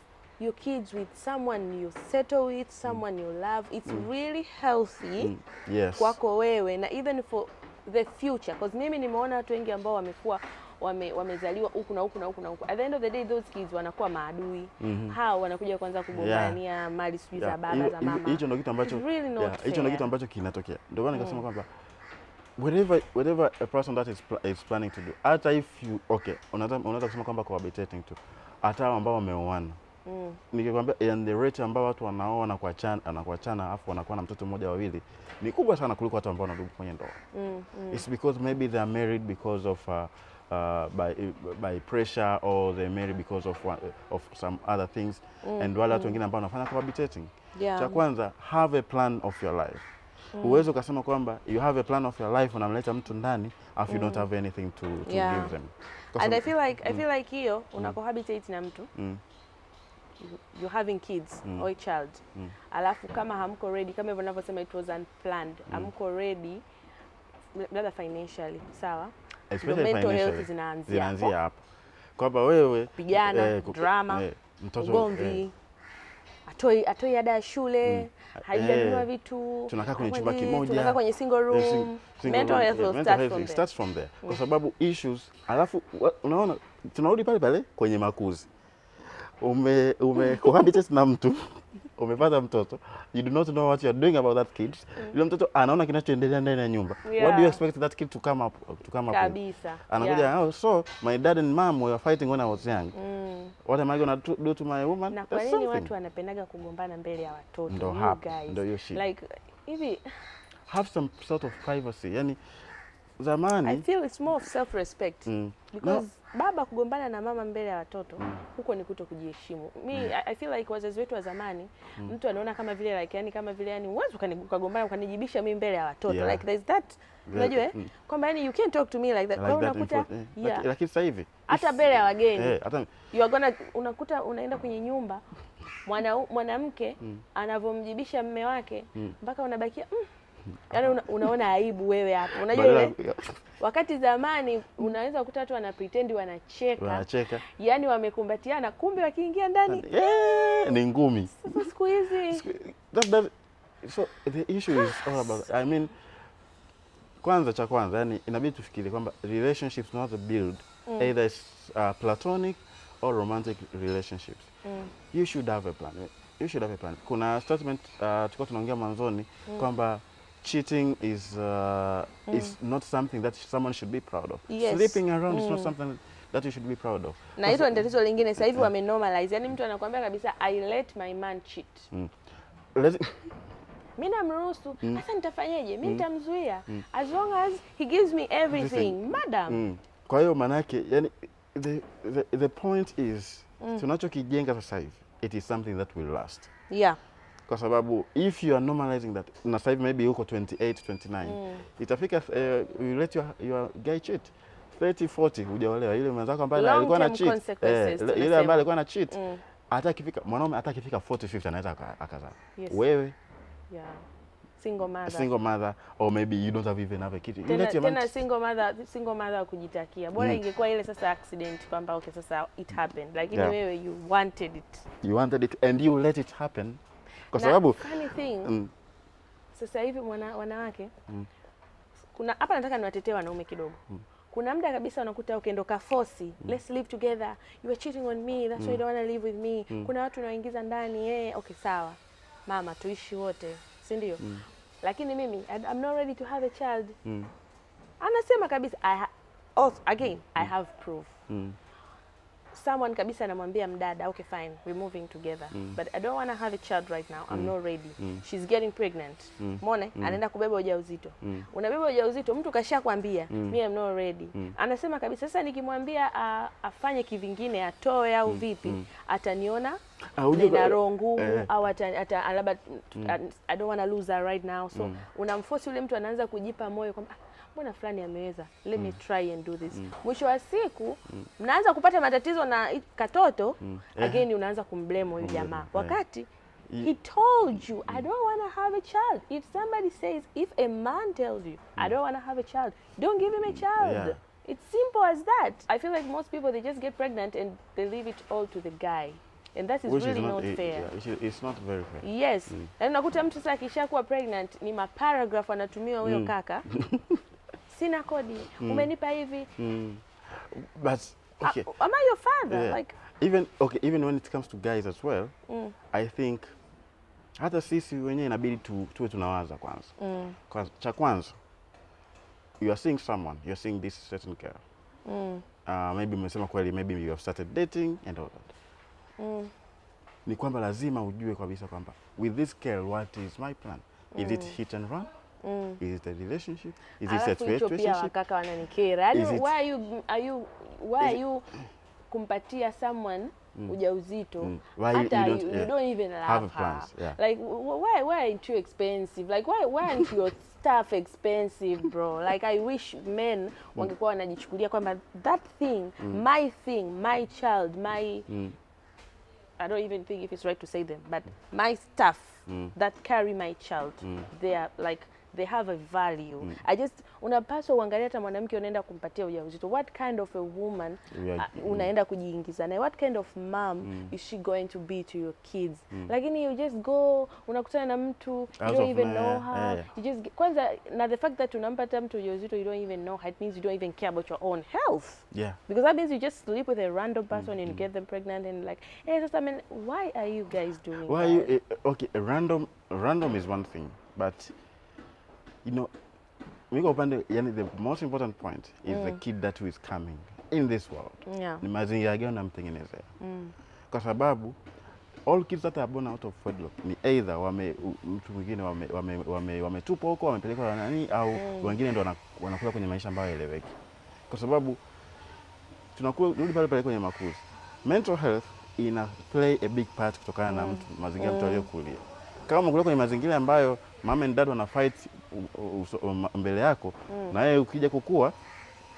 your kids with someone you settle with, someone you love. It's really healthy Yes. kwako wewe, na even the future, because mimi nimeona watu wengi ambao wamekuwa wamezaliwa huku na huku na huku na huku, at the end of the day those kids wanakuwa maadui. Hao wanakuja kwanza kugombania mali sijui za baba za mama. Hicho ndio kitu ambacho hicho ndio kitu ambacho kinatokea. Ndio maana nikasema kwamba whatever a person that is planning to do, hata if you unaweza kusema kwamba cohabitating tu, hata ambao wameoana, nikikwambia and the rate ambao watu wanaoa na kuachana afu wanakuwa na mtoto mmoja wawili ni kubwa sana kuliko watu ambao wanadumu kwenye ndoa. It's because maybe they are married because of by pressure, or they marry because of some other things, and wale watu wengine ambao wanafanya cohabitating. Cha kwanza, have a plan of your life. Uwezo ukasema kwamba you have a plan of your life, unamleta mtu ndani afu you don't have anything to give them. And I feel like hiyo una cohabitate na mtu, you're having kids or a child, alafu kama hamko ready, kama hivyo ninavyosema it was unplanned, hamko ready labda financially, sawa, mental health zinaanzia hapo, kwamba wewe pigana, drama, ugomvi, atoi ada ya shule, haijanunua vitu, tunakaa kwenye chumba kimoja, tunakaa kwenye single room, mental health starts from there. Kwa sababu issues, alafu unaona tunarudi pale pale kwenye makuzi. Cohabitate na mtu, umepata mtoto, you do not know what you are doing about that kid. Yule mtoto anaona kinachoendelea ndani ya nyumba. What do you expect that kid to come up kabisa? Anakuja, oh, so my dad and mom were fighting when I was young. What am I going to do to my woman? Na kwa nini watu wanapendaga kugombana mbele ya watoto? Ndio hiyo shit. Like hivi, have some sort of privacy. Yani zamani I feel it's more of self respect, because baba kugombana na mama mbele ya watoto huko ni kuto kujiheshimu. I feel like wazazi wetu wa zamani, mtu anaona kama vile like yani uwezo ukagombana ukanijibisha mimi mbele ya watoto, like there's that, unajua kwamba yani you can't talk to me like that. Kwa unakuta lakini sasa hivi hata mbele ya wageni you are gonna, unakuta unaenda kwenye nyumba mwanamke anavomjibisha mume wake mpaka unabakia yaani unaona aibu wewe hapo. Unajua ile wakati zamani unaweza kukuta watu wana pretend wanacheka. Yaani wamekumbatiana, kumbe wakiingia ndani ni ngumi. Sasa siku hizi so the issue is all about, I mean, cha kwanza yani inabidi tufikiri kwamba relationships not build either platonic or romantic relationships. You should have a plan. Kuna statement tulikuwa tunaongea mwanzoni kwamba cheating is not something that someone should be proud of. Sleeping around is not something that you should be proud of. Na hilo ndio tatizo lingine sasa hivi wamenormalize. Yaani mtu anakuambia kabisa I let my man cheat. Mimi namruhusu, sasa nitafanyaje? Mimi nitamzuia as long as he gives me everything. Madam. Kwa hiyo maana yake yani the point is tunachokijenga sasa hivi, it is something that will last. Kwa sababu if you are normalizing that, na sasa hivi maybe uko 28, 29, itafika you let your guy cheat 30, 40 hujaolewa, ile mwenzako ambaye alikuwa na cheat, ile ambaye alikuwa na cheat, hata akifika mwanaume, hata akifika 40, 50 anaweza akazaa. Wewe single mother, or maybe you don't have even have a kid. Tena single mother kujitakia. Bora ingekuwa ile sasa accident kwamba okay sasa it happened. Lakini wewe you wanted it and you let it happen. Kwa sababu funny thing, sasa hivi wanawake kuna hapa, nataka niwatetee wanaume kidogo. Kuna muda kabisa unakuta ukiendo ka force, let's live together, you are cheating on me, that's why you don't want to live with me. Kuna watu wanaingiza ndani, okay sawa mama, tuishi wote, si ndio? Lakini mimi I'm not ready to have a child. Anasema kabisa I have proof. Someone kabisa anamwambia mdada, okay fine, we're moving together, but I don't want to have a child right now, I'm not ready. She's getting pregnant. Muone anaenda kubeba ujauzito. Unabeba ujauzito, mtu kashakwambia me I'm not ready. Anasema kabisa sasa nikimwambia afanye kivingine, atoe au vipi, ataniona nina roho ngumu au labda I don't want to lose her right now. So unamforce yule mtu, anaanza kujipa moyo kwamba mbona fulani ameweza, let me try and do this. Mwisho wa siku mnaanza kupata matatizo na katoto, again unaanza kumblame huyu jamaa, wakati he told you I don't want to have a child. If somebody says, if a man tells you I don't want to have a child, don't give him a child. It's simple as that. I feel like most people, they just get pregnant and they leave it all to the guy. And that is really not fair. It's not very fair. Yes. Na unakuta mtu sasa akishakuwa pregnant ni maparagraph anatumia huyo kaka. sina kodi, umenipa hivi. But okay. Am I your father? Yeah. Like Even when it comes to guys as well, I think hata sisi wenyewe inabidi tuwe tunawaza kwanza. Cha kwanza, you are seeing someone, you are seeing this certain girl. Maybe umesema kweli, maybe you have started dating and all that. Ni kwamba lazima ujue kabisa kwamba with this girl, what is my plan? Is it hit and run? Is it a relationship? Is it a situationship? Wakaka wananikera. Why are you kumpatia someone ujauzito? Hata you don't even have her. Yeah. Like why aren't you expensive? Like why aren't your stuff expensive, bro? Like I wish men wangekuwa wanajichukulia kwamba that thing, my child, I don't even think if it's right to say them, but my stuff that carry my child, they are like, they have a value. Unapaswa uangalia hata mwanamke unaenda kumpatia ujauzito, what kind of a woman unaenda kujiingiza naye, what kind of mom is she going to be to your kids. Lakini you just go, unakutana na mtu, you don't even know her. You just kwanza, na the fact that unampata mtu ujauzito, you don't even know her, it means you don't even care about your own health. Yeah. Because that means you just sleep with a random person and you get them pregnant and like, hey, sister, I mean, why are you guys doing that? Okay, a random is one thing, but you know, the most important point is the kid that who is coming in this world. Yeah. Ni mazingira gani unamtengenezea. Kwa sababu all kids that are born out of wedlock ni either mtu mwingine wametupwa huko, wamepelekwa na nani, au wengine ndio wanakuwa kwenye maisha ambayo haeleweki. Kwa sababu rudi pale kwenye makuzi. Mental health ina play a big part kutokana na mazingira mtu aliyokulia. Kama umekulia kwenye mazingira ambayo mama and dad wana fight mbele yako, na wewe ukija kukua,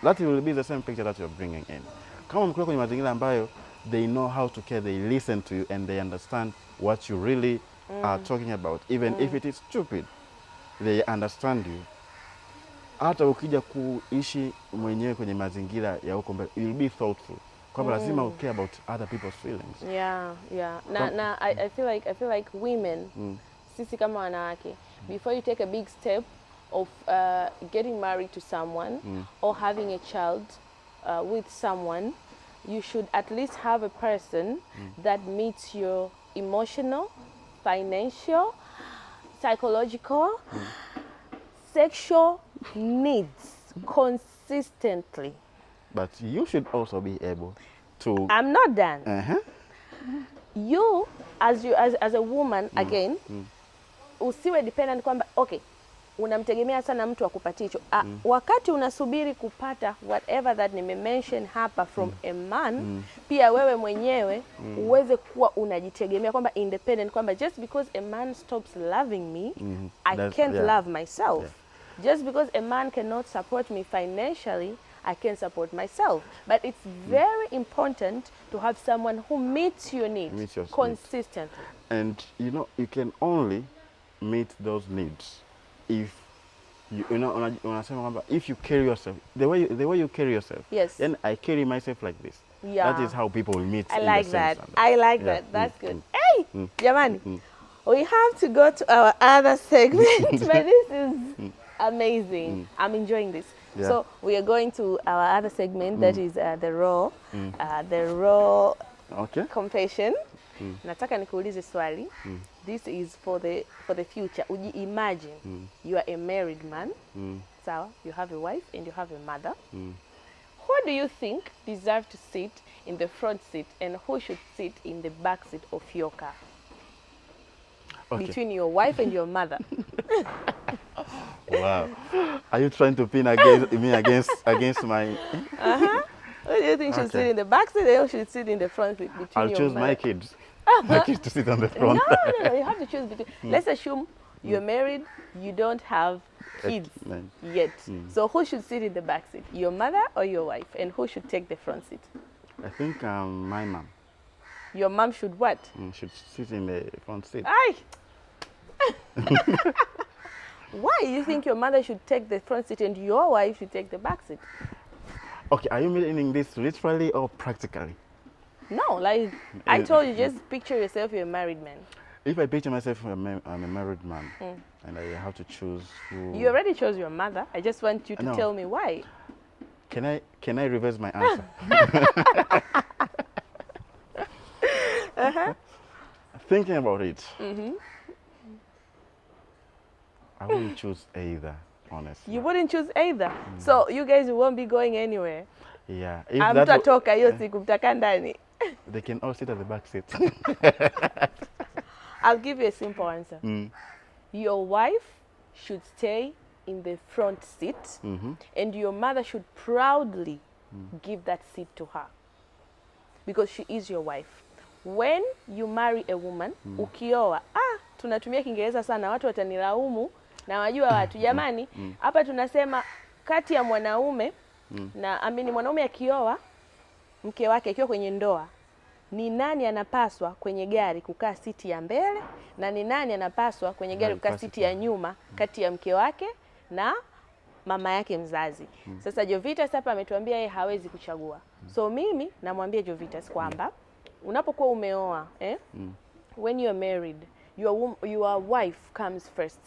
that will be the same picture that you're bringing in. Kama umekulia kwenye mazingira ambayo they know how to care, they listen to you and they understand what you really are talking about, even if it is stupid, they understand you. Hata ukija kuishi mwenyewe kwenye mazingira ya huko mbele, you'll be thoughtful. Kwamba lazima care about other people's feelings. Yeah. I feel like women, sisi kama wanawake, before you take a big step of getting married to someone or having a child with someone, you should at least have a person that meets your emotional, financial, psychological, sexual needs consistently. But you should also be able to... I'm not done. You, as a woman, again, usiwe dependent kwamba, okay, unamtegemea sana mtu akupatie hicho. Wakati unasubiri kupata whatever that nime-mention hapa from a man, pia wewe mwenyewe uweze kuwa unajitegemea kwamba independent, kwamba just because a man stops loving me, I can't love myself. Yeah. Just because a man cannot support me financially, I can support myself. But it's very important to have someone who meets your needs consistently. And you know, you can only meet those needs if if you carry yourself the way you carry yourself. Yes. Then I carry myself like this. Yeah. That is how people meet. I like that. I like that. That's good. Hey, Jamani, we have to go to our other segment, but this is amazing. I'm enjoying this. Yeah. So we are going to our other segment that is the raw confession. Nataka nikuulize swali. This is for the future. Imagine you are a married man. So you have a wife and you have a mother. Who do you think deserves to sit in the front seat and who should sit in the back seat of your car? Okay. Between your wife and your mother. Wow. Are you trying to pin against my... Who do you think should sit in the back seat and who should sit in the front seat? I'll choose my kids. My kids to sit on the front. No. You have to choose between... Let's assume you're married, you don't have kids yet. So who should sit in the back seat? Your mother or your wife? And who should take the front seat? I think my mom. Your mom should what? Should sit in the front seat. Aye. Why do you think your mother should take the front seat and your wife should take the back seat? Okay, are you meaning this literally or practically? No, like I told you, just picture yourself, you're a married man. if I picture myself, I'm a married man, and I have to choose who. You already chose your mother. I just want you to No. tell me why. Can I reverse my answer? Thinking about it, I wouldn't choose either, honestly. You wouldn't choose either. So you guys won't be going anywhere. Yeah. If Hamtatoka hiyo siku mtakaa ndani. they can all sit at the back seat. I'll give you a simple answer. Your wife should stay in the front seat, and your mother should proudly give that seat to her, because she is your wife. When you marry a woman, ukioa, tunatumia Kiingereza sana, watu watanilaumu na wajua watu. Jamani, hapa tunasema kati ya mwanaume na mwanaume akioa mke wake akiwa kwenye ndoa, ni nani anapaswa kwenye gari kukaa siti ya mbele na ni nani anapaswa kwenye gari kukaa siti ya nyuma, kati ya mke wake na mama yake mzazi. Sasa Jovitas hapa ametuambia yeye hawezi kuchagua. So mimi namwambia Jovitas kwamba unapokuwa umeoa, when you are married, your wife comes first.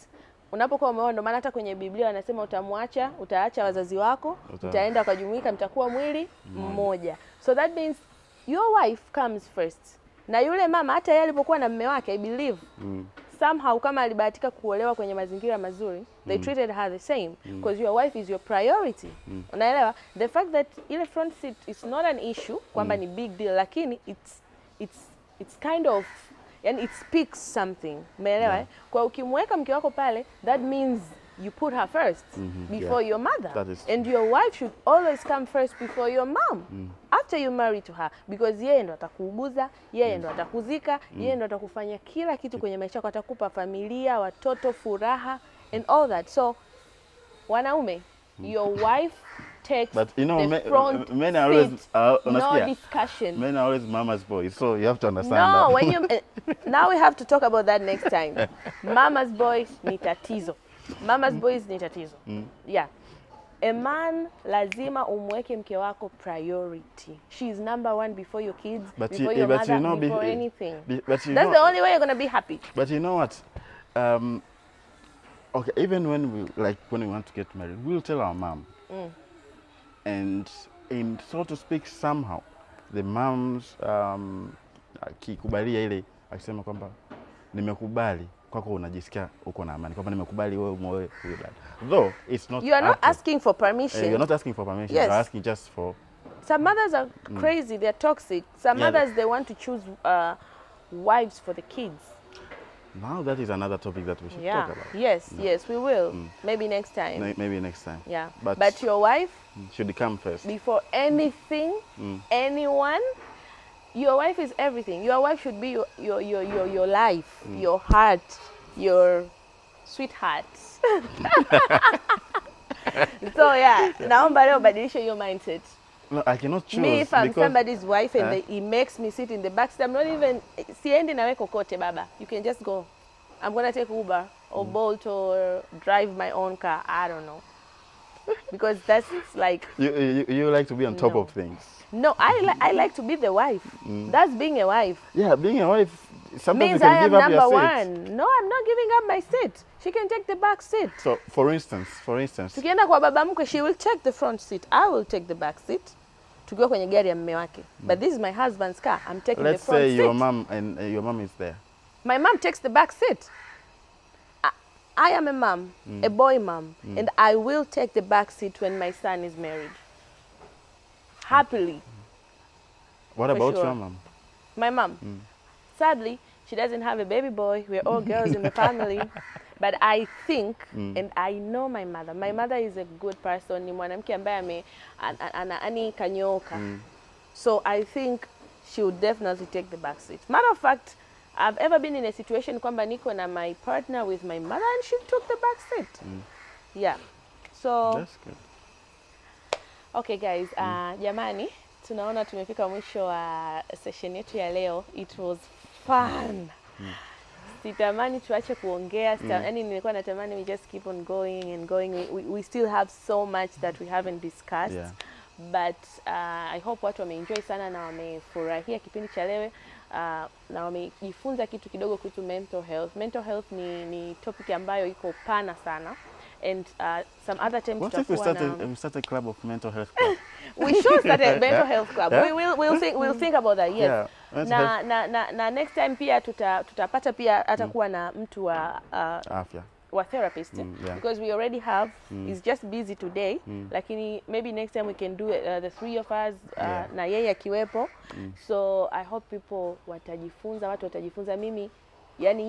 Unapokuwa umeoa, ndio maana hata kwenye Biblia wanasema utaacha wazazi wako, utaenda ukajumuika, mtakuwa mwili mmoja. So that means your wife comes first. Na yule mama hata yeye alipokuwa na mume wake, I believe somehow kama alibahatika kuolewa kwenye mazingira mazuri, they treated her the same, because your wife is your priority. Unaelewa? The fact that ile front seat is not an issue, kwamba ni big deal, lakini it's kind of, yani it speaks something. Umeelewa? Kwa ukimweka mke wako pale, that means you put her first before your mother. And your wife should always come first before your mom. After you marry to her, because yeye ndo atakuuguza, yeye ndo atakuzika, yeye ndo atakufanya kila kitu kwenye maisha yako, atakupa familia, watoto, furaha and all that. So wanaume, your wife takes the front men are always, seat. No discussion. Men are always mama's boys, so you have to understand that. No, when you now we have to talk about that next time. Mama's boys ni tatizo. Mama's boys ni tatizo. Yeah. A man lazima umweke mke wako priority. She is number one before your kids, before your mother, before anything. That's the only way you're going to be happy. But you know what? Okay, even when we want to get married, we'll tell our mom. And in so to speak, somehow the moms akikubalia ile akisema kwamba nimekubali kwako, unajisikia uko na amani kwamba nimekubali wewe umoe huyo dada. Though it's not, you are not asking for permission. You're not asking for permission. Yes. You're asking just for. Some mothers are crazy. They're toxic. Some mothers, they want to choose wives for the kids. Now that is another topic that we should talk about. Yes, yes, we will. Maybe next time. Maybe next time. Yeah. But your wife should come first. Before anything, anyone. Your wife is everything. Your wife should be your life, your heart, your sweetheart. So yeah, naomba leo badilisha your mindset. No, I cannot choose. Me, if I'm somebody's wife and he makes me sit in the back seat, I'm not even, siendi nawe kokote baba. You can just go. I'm going to take Uber or Bolt or drive my own car. I don't know. Because that's like... You like to be on top of things. No, I like to be the wife. That's being a wife. Yeah, being a wife, sometimes means you can I am give up your number seat. one. No, I'm not giving up my seat. She can take the back seat. So, for instance, tukienda kwa baba mkwe, she will take the front seat. I will take the back seat. Tukiwa kwenye gari ya mume wake. But this is my husband's car. I'm taking the front seat. Let's say your mom and your mom is there. My mom takes the back seat. I am a mom, a boy mom, and I will take the back seat when my son is married. Happily. What about your mom? My mom. Sadly, she doesn't have a baby boy. We're all girls in the family. But I think, and I know my mother. My mother is a good person. Ni mwanamke ambaye ani kanyoka. So I think she would definitely take the back seat. Matter of fact, I've ever been in a situation kwamba niko na my partner with my mother and she took the back seat. Yeah. So that's good. Okay guys, jamani, tunaona tumefika mwisho wa session yetu ya leo. It was fun. Sitamani tuache kuongea, yani nilikuwa natamani we just keep on going and going. We still have so much that we haven't discussed. But I hope watu wameenjoy sana na wamefurahia kipindi cha leo. na wamejifunza kitu kidogo kuhusu mental health. Mental health ni topic ambayo iko pana sana. And some other times what if we start a club of mental health club? We should start a mental health club. Yeah. We'll think about that. Yes. Yeah. Na next time pia tutapata pia atakuwa na mtu wa afya, wa therapist, yeah. Because we already have is just busy today, lakini maybe next time we can do it, the three of us, Yeah. na yeye akiwepo. So I hope people watu watajifunza. Mimi yani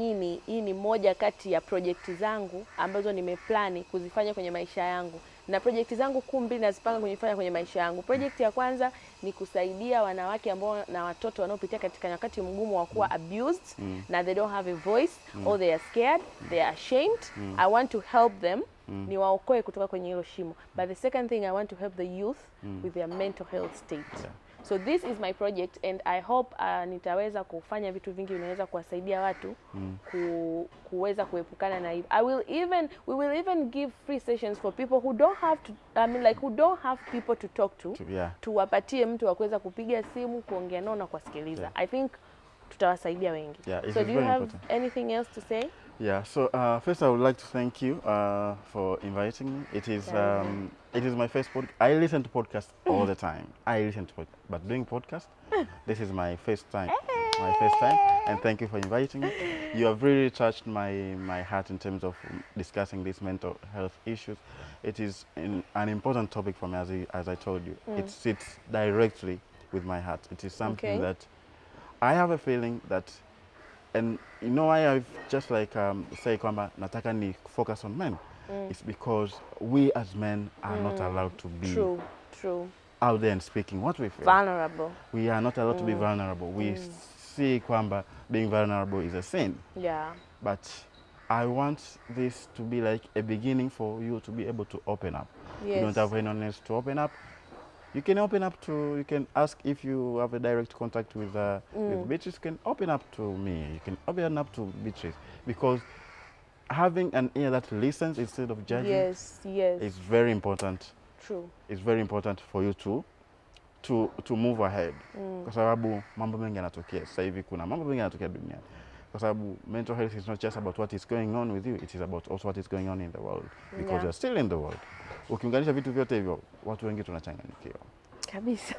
hii ni moja kati ya project zangu ambazo nimeplani kuzifanya kwenye maisha yangu, na project zangu mbili nazipanga kufanya kwenye maisha yangu. Project ya kwanza ni kusaidia wanawake ambao na watoto wanaopitia katika nyakati mgumu wa kuwa abused, na they don't have a voice, or they are scared, they are ashamed. I want to help them, niwaokoe kutoka kwenye hilo shimo. But the second thing, I want to help the youth with their mental health state. Yeah. So this is my project, and I hope nitaweza kufanya vitu vingi vinaweza kuwasaidia watu kuweza kuepukana na hivi. We will even give free sessions for people who don't have to, who don't have people to talk to. Yeah. Tuwapatie mtu wa kuweza kupiga simu, kuongea nao na kusikiliza. Yeah. I think tutawasaidia wengi. Yeah, so do you have anything else to say? Yeah, so first I would like to thank you for inviting me. It is my first podcast. I listen to podcasts all the time. But doing podcast, this is my first time. My first time, and thank you for inviting me. You have really touched my heart in terms of discussing these mental health issues. It is an important topic for me, as I told you. It sits directly with my heart. It is something that I have a feeling that. And you know why I've just like say kwamba nataka ni focus on men? It's because we as men are not allowed to be out there and speaking what we feel. Vulnerable. We are not allowed to be vulnerable. We see kwamba being vulnerable is a sin. Yeah. But I want this to be like a beginning for you to be able to open up. Yes. You don't have anyone else to open up. You can open up to, you can ask if you have a direct contact with Beatrice. You can open up to me. You can open up to Beatrice. Because having an ear that listens instead of judging is very important. True. It's very important for you to move ahead. Kwa sababu mambo mengi yanatokea. Sasa hivi kuna mambo mengi yanatokea duniani. Kwa sababu mental health is not just about what is going on with you. It is about also what is going on in the world. Because you're still in the world. Ukiunganisha vitu vyote hivyo, watu wengi tunachanganyikiwa. Kabisa.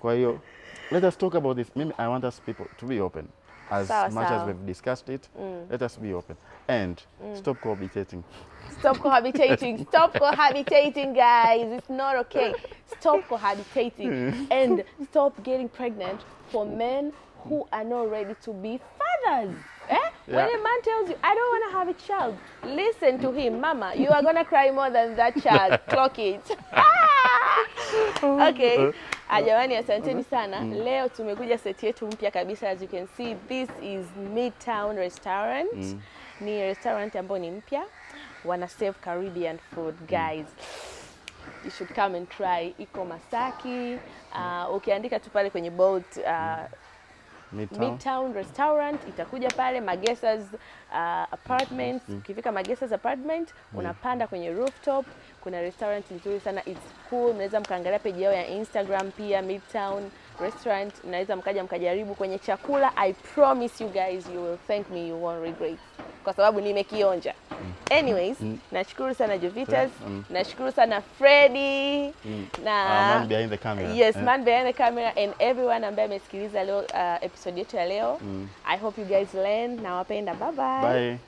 Kwa hiyo, let us talk about this. I want us people to be open. As much as we've discussed it, let us be open. And stop cohabitating. Stop cohabitating. Stop cohabitating, guys. It's not okay. Stop cohabitating. And stop getting pregnant for men who are not ready to be fathers. When a man tells you, I don't want to have a child, listen to him. Mama, you are going to cry more than that child. Clock it. Okay. Jamani, asanteni sana. Leo tumekuja seti yetu mpya kabisa. As you can see, this is Midtown Restaurant. Ni restaurant ambayo ni mpya. Wana serve Caribbean food, guys. You should come and try. Iko Masaki. Ukiandika tu pale kwenye Bolt Midtown Restaurant, itakuja pale Magesa's apartments. Ukifika Magesa's apartment, unapanda kwenye rooftop. Kuna restaurant nzuri sana, it's cool. Mnaweza mkaangalia page yao ya Instagram pia, Midtown Restaurant. Mnaweza mkajaribu kwenye chakula. I promise you guys, you will thank me, you won't regret. Kwa sababu nimekionja. Anyways, nashukuru sana Jovitas, nashukuru sana Freddy, na man behind the camera. Yes, man behind the camera, and everyone ambaye amesikiliza leo episode yetu ya leo. I hope you guys learn. Nawapenda. Bye bye. Bye.